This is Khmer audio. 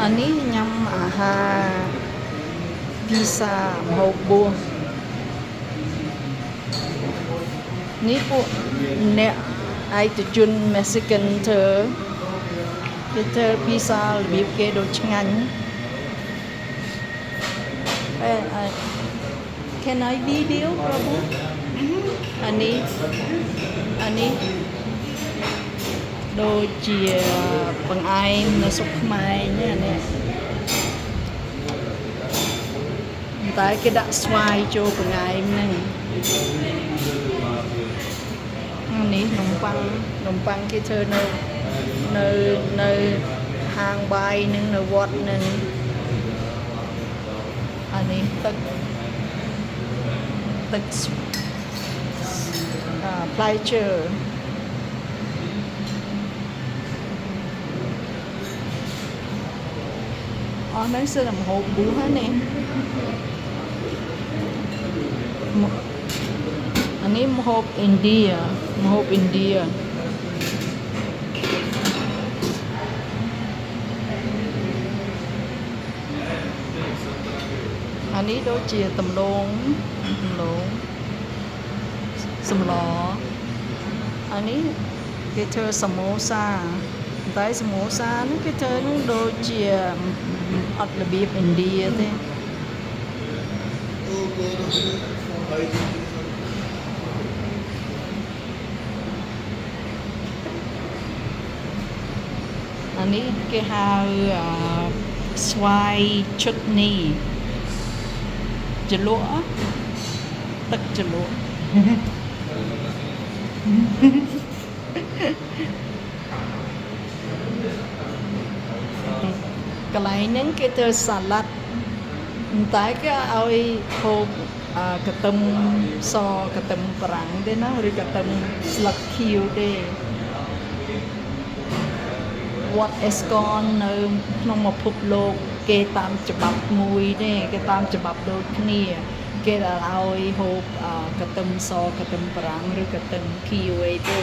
อันนี้ยำอาหารพิซซ่าหมูบัวនេះពួកអ្នកឯកជនមេស៊ីកធ្វើគេធ្វើភីហ្សារបៀបគេដូចឆ្ងាញ់Can I video ប្របអានេះដូចជាបង្អែមនៅស្រុកខ្មែរនេះអានេះតែគេដាក់ស្វាយចូលបង្អែមហ្នឹងនេះនំប៉័ងគេធ្វើនៅហាងបាយនឹងនៅវត្តនឹងអានេះទឹកផ្លែឈើអស់ហ្នឹងសិនតែម្ហូបប៊ូហ្នឹងនេះអានេះម្ហូបឥណ្ឌាអានេះដូចជាដំឡូងសម្លអានេះគេធ្វើសមូសាតែសមូសានេះគេធ្វើនឹងដូចជាអត់របៀបឥណ្ឌាទេអានេះគេហៅស្វាយឈុតនេះជ្រលក់ទឹកជ្រលក់កន្លែងហ្នឹងគេធ្វើសាឡាត់តែគេឲ្យហូបកន្ទឹមសកន្ទឹមប្រាំងទេណាឬកន្ទឹមស្លឹកខៀវទេវត្តអេស្កននៅក្នុងពិភពលោកគេតាមច្បាប់មួយទេគេតាមច្បាប់ដូចគ្នាគេឲ្យហូបកន្ទឹមសកន្ទឹមប្រាំងឬកន្ទឹមខៀវអីទេ